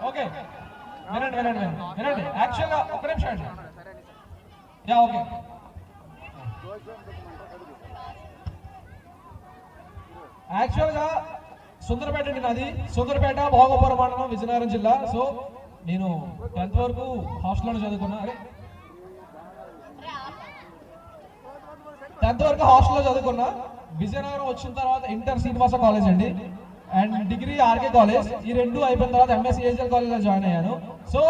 Okay వినండి వినండి వినండి యాక్చువల్గా ఒక్క నిమిషం అండి. Yeah okay. యాక్చువల్గా సుందరపేట అండి నాది. సుందరపేట భోగపురం మండలం విజయనగరం జిల్లా. సో నేను 10th వరకు హాస్టల్లోనే చదువుకున్నా. 10th వరకు హాస్టల్లో చదువుకున్నా. విజయనగరం వచ్చిన తర్వాత ఇంటర్ శ్రీనివాస కాలేజ్ అండి అండ్ డిగ్రీ ఆర్కే కాలేజ్. ఈ రెండు అయిపోయిన తర్వాత ఎంఎస్సీ ఏజిఎల్ కాలేజ్లో జాయిన్ అయ్యాను. సో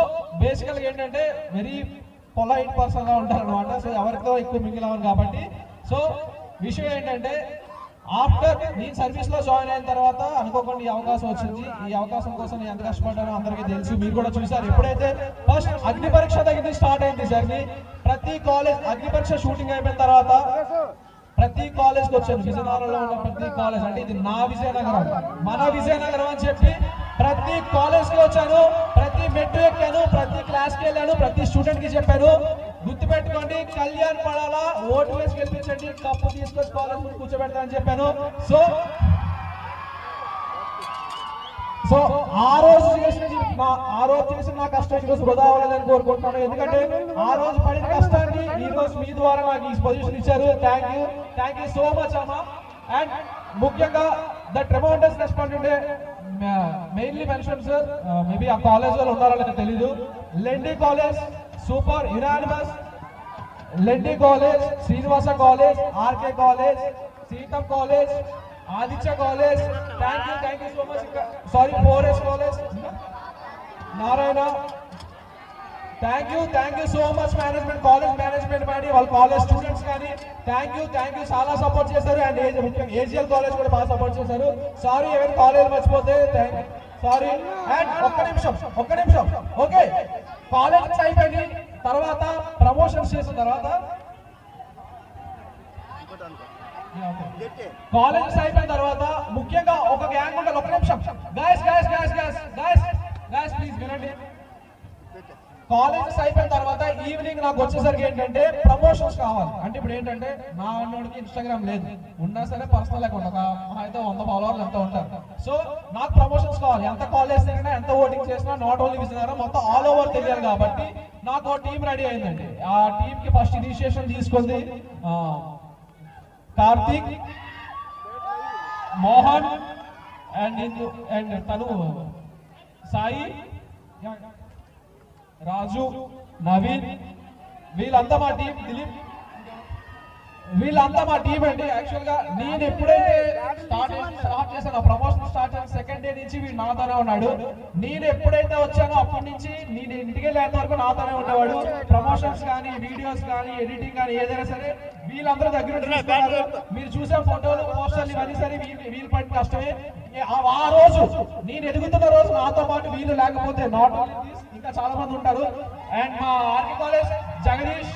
బేసికల్గా ఏంటంటే వెరీ పొలైట్ పర్సన్గా ఉంటారనమాట. సో ఎవరితో ఎక్కువ మింగిలవను కాబట్టి. సో విషయం ఏంటంటే ఆఫ్టర్ నేను సర్వీస్లో జాయిన్ అయిన తర్వాత అనుకోకుండా ఈ అవకాశం వచ్చింది. ఈ అవకాశం కోసం నేను ఎంత కష్టపడ్డానో అందరికీ తెలుసు, మీరు కూడా చూసారు. ఎప్పుడైతే ఫస్ట్ అగ్ని పరీక్ష దగ్గర స్టార్ట్ అయింది జర్నీ. ప్రతి కాలేజ్ అగ్ని పరీక్ష షూటింగ్ అయిపోయిన తర్వాత ప్రతి కాలేజ్కి వచ్చాను. విజయనగరంలో ఉన్న ప్రతి కాలేజ్, అంటే ఇది నా విజయనగరం, మన విజయనగరం అని చెప్పి ప్రతి కాలేజ్కి వచ్చాను. ప్రతి మెట్రో ఎక్కాను, ప్రతి క్లాస్కి వెళ్ళాను, ప్రతి స్టూడెంట్కి చెప్పాను, గుర్తుపెట్టుకోండి కళ్యాణ్ పడాలా, ఓటు వేసి గెలిపించండి, కప్పు తీసుకొచ్చి కాలేజ్ కూర్చోబెడతా అని చెప్పాను. సో ఆ రోజు చేసిన నా కష్టం ఈరోజు వృధా అవ్వలేదని కోరుకుంటున్నాను. ఎందుకంటే ఆ రోజు పడిన కష్టాన్ని ఈ రోజు మీ ద్వారా నాకు ఈ పొజిషన్ ఇచ్చారు. థ్యాంక్ యూ సో మచ్ అమ్మ. అండ్ ముఖ్యంగా the tremendous respond mainly mention sir, maybe ఆ కాలేజ్ లో ఉన్నారో లేదో తెలీదు. Lendi college super unanimous, Lendi college, Srinivasa college, RK college, SITAM college, Aditya college, thank you so much. Sorry 4S college, Narayana, thank you so much management, college management కానీ వాళ్ళ college students కానీ thank you చాలా support చేశారు. అండ్ ముఖ్యంగా ఏజిఎల్ కాలేజ్ కూడా బాగా support చేశారు. Sorry ఎవరి కాలేజ్ మర్చిపోతే సారీ. అండ్ ఒక్క నిమిషం ఓకే. కాలేజ్ అయిపోయింది తర్వాత ప్రమోషన్స్ చేసిన తర్వాత కాలేజెస్ అయిపోయిన తర్వాత ముఖ్యంగా ఒక గ్యాంగ్ ఉండాలి. ఒక నిమిషం గైస్ ప్లీజ్ వినండి. కాలేజెస్ అయిపోయిన తర్వాత ఈవినింగ్ నాకు వచ్చేసరికి ఏంటంటే ప్రమోషన్స్ కావాలి. అంటే ఇప్పుడు ఏంటంటే నా అన్నోడికి ఇన్స్టాగ్రామ్ లేదు, ఉన్నా సరే పర్సనల్ అకౌంట్ ఒక అయితే 100 ఫాలోవర్లు ఎంత ఉంటారు. సో నాకు ప్రమోషన్స్ కావాలి. ఎంత కాలేజ్ తిరిగినా, ఎంత ఓటింగ్ చేసినా, నాట్ ఓన్లీ విజయనగరం మొత్తం ఆల్ ఓవర్ తెలియాలి. కాబట్టి నాకు టీం రెడీ అయిందండి. ఆ టీం కి ఫస్ట్ ఇనిషియేషన్ తీసుకుంది కార్తీక్, మోహన్ అండ్ తను సాయి, రాజు, నవీన్, వీళ్ళంతా మా టీం, దిలీప్, వీళ్ళంతా మా టీం అండి. యాక్చువల్ గా నేను ఎప్పుడైతే స్టార్ట్ చేశాను ప్రమోషన్ స్టార్ట్ చేసిన సెకండ్ డే నుంచి వీడు నాతోనే ఉన్నాడు. నేను ఎప్పుడైతే వచ్చానో అప్పటి నుంచి నేను ఇంటికి వెళ్ళేంత వరకు నాతోనే ఉండేవాడు. ప్రమోషన్స్ కానీ, వీడియోస్ కానీ, ఎడిటింగ్ కానీ ఏదైనా సరే వీళ్ళందరూ దగ్గర మీరు చూసే ఫోటోలు, పోస్టర్లు ఇవన్నీ సరే వీళ్ళు పడిన కష్టమే. ఆ రోజు నేను ఎదుగుతున్న రోజు నాతో పాటు వీళ్ళు లేకపోతే నాట్ ఓన్లీ ఇంకా చాలా మంది ఉంటారు. అండ్ మా RK college Jagadish,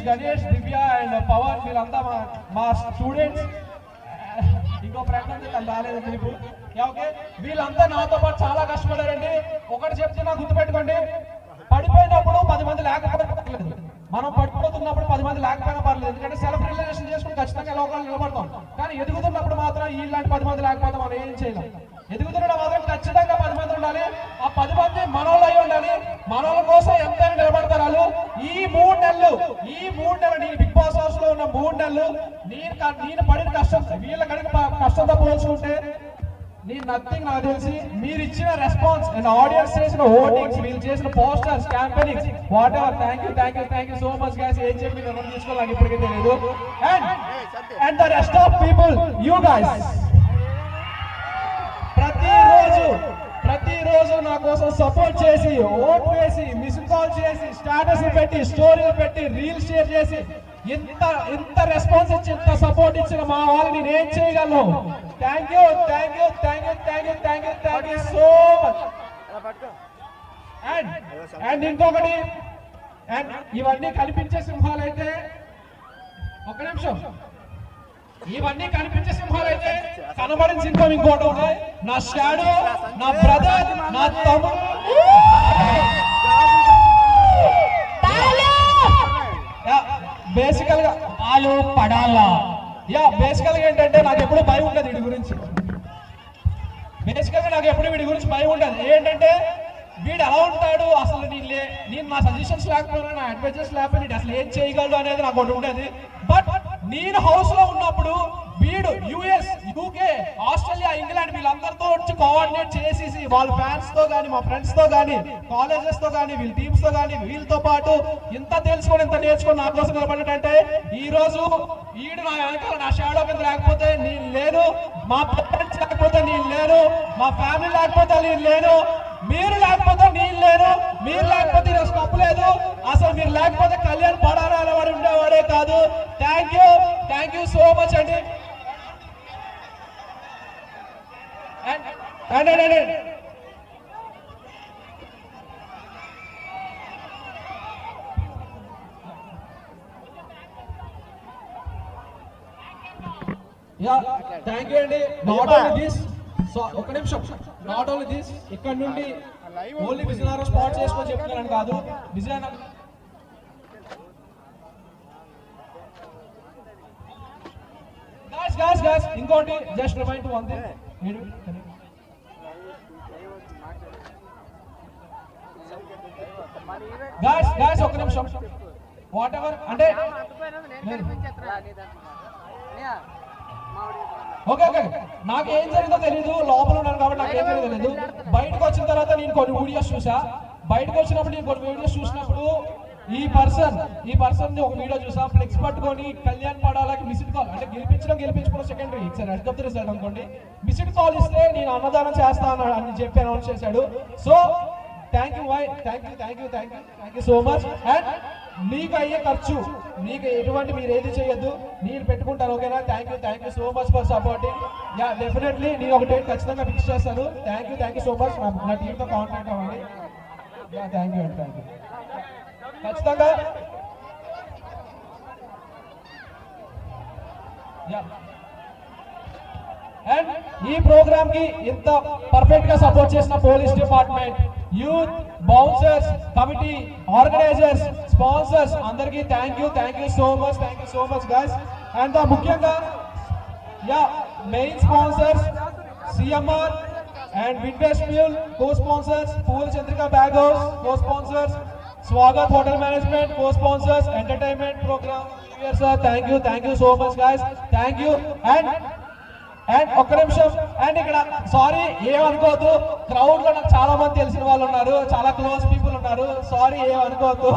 Ganesh, Divya and Pavan వీళ్ళంతా మా స్టూడెంట్స్. ఇంకో ప్రయత్నం రాలేదు మీకు. ఓకే, వీళ్ళంతా నాతో పాటు చాలా కష్టపడారండి. ఒకటి చెప్తే నాకు గుర్తుపెట్టుకోండి, పడిపోయినప్పుడు 10 మంది లేకపోతే పర్లేదు, మనం పడిపోతున్నప్పుడు 10 మంది లేకపోయినా పర్లేదు. ఎందుకంటే సెల్ఫ్ రిలైజేషన్ చేసుకుని ఖచ్చితంగా లోకాలు నిలబడతాం. కానీ ఎదుగుతున్నప్పుడు మాత్రం ఇలాంటి 10 మంది లేకపోతే మనం ఏం చేయలేం. ఎదుగుతున్నప్పుడు మాత్రం ఖచ్చితంగా 10 మంది ఉండాలి. ఆ 10 మంది మనోళ్ళు అయి ఉండాలి. మనోళ్ళ కోసం ఎంతైనా నిలబడతారు వాళ్ళు. ఈ 3 నెలలు నేను బిగ్ బాస్ హౌస్ లో ఉన్న 3 నెలలు నేను పడిన కష్టం వీళ్ళ కనుక కష్టంతో పోల్చుకుంటే నేను నథింగ్. నాకు తెలిసి మీరు ఇచ్చిన రెస్పాన్స్ అండ్ ఆడియన్స్ చేసిన ఓటింగ్స్, వీళ్ళు చేసిన posters, campaignings, what ever, thank you so much guys. ఏం చెప్పి నేను తీసుకోవాలి నాకు ఇప్పటికీ తెలియదు. And the rest of people, you guys ప్రతిరోజు నా కోసం సపోర్ట్ చేసి, ఓట్ వేసి, మిస్ కాల్ చేసి, స్టేటస్ పెట్టి, స్టోరీలు పెట్టి, రీల్ షేర్ చేసి ఇంత రెస్పాన్స్ ఇచ్చి ఇంత సపోర్ట్ ఇచ్చిన మా వాళ్ళని నేను ఏం చేయగలను. Thank you so much. And ఇంకొకటి, అండ్ ఇవన్నీ కనిపించే సింహాలు అయితే ఒక్క నిమిషం, ఇవన్నీ కనిపించే సింహాలు అయితే కనబడిన సింహం ఇంకోటి ఉన్నాయి. నా షాడో, నా బ్రదర్, నా తమ్ముడు. బేసికల్ గా పాలు పడాలా. బేసికల్ గా ఏంటంటే నాకు ఎప్పుడు భయం ఉండదు వీడి గురించి. బేసికల్ గా నాకు ఎప్పుడు వీడి గురించి భయం ఉండదు. ఏంటంటే వీడు ఎలా ఉంటాడు అసలు, నేను నా సజెషన్స్ లేకపోయినా నా అడ్వైజర్స్ లేకపోయినా అసలు ఏం చేయగలడు అనేది నాకు ఒకటి ఉండేది. బట్ నేను హౌస్ లో ఉన్నప్పుడు వీడు యుఎస్, యూకే, ఆస్ట్రేలియా, ఇంగ్లాండ్ వీళ్ళందరితో వచ్చి కోఆర్డినేట్ చేసేసి వాళ్ళ ఫ్యాన్స్ తో కానీ, మా ఫ్రెండ్స్ తో కానీ, కాలేజెస్ తో కానీ, వీళ్ళ టీమ్స్ తో కానీ, వీళ్ళతో పాటు ఇంత తెలుసుకొని ఇంత నేర్చుకొని నా కోసం నిలబడ్డంటే ఈ రోజు వీడు నా వెనకాల నా షాడో కింద లేకపోతే నేను లేను, మా పేరెంట్స్ లేకపోతే నేను లేను, మా ఫ్యామిలీ లేకపోతే నేను లేను, మీరు లేకపోతే నేను లేను, మీరు లేకపోతే ఈరోజు తప్పలేదు, అసలు మీరు లేకపోతే కళ్యాణ్ పడారా అనేవాడు ఉండేవాడే కాదు. థ్యాంక్ యూ సో మచ్ అండి. థ్యాంక్ యూ అండి. నాట్ ఓన్లీ దిస్, ఒక నిమిషం, నాట్ ఓన్లీ దిస్, ఇక్కడ నుండి ఓన్లీ విజయనగరం స్పాట్ చేసుకొని చెప్తున్నాను కాదు, విజయనగరం guys, ఇంకోటి just remind to one thing. guys ఒక నిమిషం, వాట్ ఎవర్ అంటే ఓకే నాకు ఏం జరిగిందో తెలీదు, లోపల ఉన్నాను కాబట్టి నాకు ఏం జరిగిందో తెలీదు. బయటకు వచ్చిన తర్వాత నేను కొన్ని వీడియోస్ చూసా. బయటకు వచ్చినప్పుడు నేను కొన్ని వీడియోస్ చూసినప్పుడు ఈ పర్సన్ ఒక వీడియో చూసా, ఫ్లెక్స్ పట్టుకొని కళ్యాణ్ పడాలకి మిస్డ్ కాల్, అంటే గెలిపించుకోవడం సెకండరీ, ఇట్స్ అడ్జస్ట్ రిజల్ట్ అనుకోండి. మిస్డ్ కాల్ ఇస్తే నేను అన్నదానం చేస్తాను అని చెప్పి అనౌన్స్ చేశాడు. So thank you so much. And మీకు అయ్యే ఖర్చు మీకు ఎటువంటి మీరు ఏది చేయొద్దు, నేను పెట్టుకుంటాను. ఓకేనా? Thank you so much for supporting. Yeah definitely నేను ఒక డేట్ ఖచ్చితంగా ఫిక్స్ చేస్తాను. Thank you so much. నా టీంతో కాంటాక్ట్ అవ్వండి. యా థ్యాంక్ యూ ఖచ్చితంగా. అండ్ ఈ ప్రోగ్రామ్ కి ఇంత పర్ఫెక్ట్ గా సపోర్ట్ చేసిన police department, youth, bouncers, committee, organisers, sponsors అందరికీ thank you so much guys. And ముఖ్యంగా main sponsors CMR and Winvest fuel, co sponsors Poola Chandrika bag house, co sponsors Swagat hotel management, co sponsors entertainment program sir. Thank you so much guys. Thank you. And ఒక్క నిమిషం, and ఇక్కడ sorry ఏమనుకోవద్దు, crowd లో నాకు చాలా మంది తెలిసిన వాళ్ళు ఉన్నారు, చాలా క్లోజ్ పీపుల్ ఉన్నారు, సారీ ఏమనుకోవద్దు.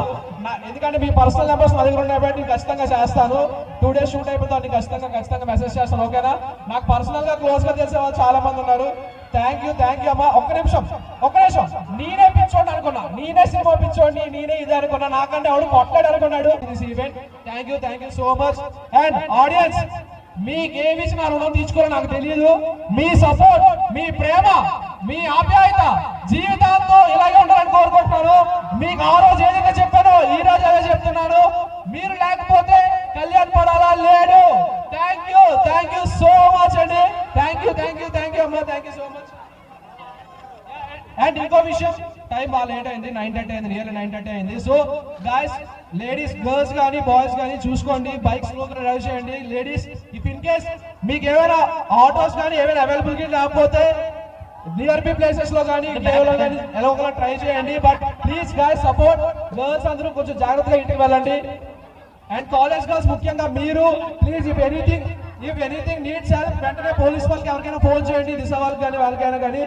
ఎందుకంటే మీ పర్సనల్ నెంబర్స్ నా దగ్గర ఉన్నాయి, నేను ఖచ్చితంగా చేస్తాను. 2 days షూట్ అయిపోతాను, ఖచ్చితంగా మెసేజ్ చేస్తాను. ఓకేనా? నాకు పర్సనల్ గా క్లోజ్ గా తెలిసే వాళ్ళు చాలా మంది ఉన్నారు. థ్యాంక్ యూ అమ్మా. ఒక్క నిమిషం, నేనే పిచ్చోండి అనుకున్నా, నేనే సినిమా పిచ్చోండి, నేనే ఇది అనుకున్నా, నాకంటే ఎవడు కొట్లాడు అనుకున్నాడు this event. Thank you so much. And audience, మీకేమి నా రుణం తీసుకోవాలో నాకు తెలియదు. మీ సపోర్ట్, మీ ప్రేమ, మీ ఆప్యాయత జీవితాంతో ఇలాగే ఉండాలని కోరుకుంటున్నాను. మీకు ఆ రోజు ఏదైనా చెప్పానో ఈ రోజు అదే చెప్తున్నాను, మీరు లేకపోతే కళ్యాణ్ పడాలా లేడు. థ్యాంక్ యూ సో మచ్ అండి. థ్యాంక్ యూ అమ్మా. Thank you so much. And ఇంకో విషయం, టైం బాగా లేట్ అయింది, 9:30 అయింది, నియర్లీ 9:30 అయింది. సో గాయస్, లేడీస్, గర్ల్స్ కానీ బాయ్స్ కానీ చూసుకోండి, బైక్స్ డ్రైవ్ చేయండి. లేడీస్, ఇఫ్ ఇన్ కేస్ మీకు ఏమైనా ఆటోస్ కానీ ఏమైనా అవైలబిలిటీ లేకపోతే నియర్ బై ప్లేసెస్ లో కానీ ఎలా ట్రై చేయండి. But please guys support. Girls అందరూ కొంచెం జాగ్రత్తగా ఇంటికి వెళ్ళండి. అండ్ కాలేజ్ గర్ల్స్ ముఖ్యంగా మీరు please if anything needs help వెంటనే పోలీస్ వాళ్ళకి ఎవరికైనా ఫోన్ చేయండి, దిశ వాళ్ళకి కానీ వాళ్ళకైనా కానీ.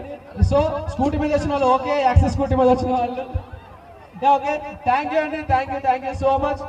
సో స్కూటీ మీద వచ్చిన వాళ్ళు ఓకే, యాక్సెస్ స్కూటీ మీద వచ్చిన వాళ్ళు ఓకే. థ్యాంక్ యూ అండి. Thank you so much.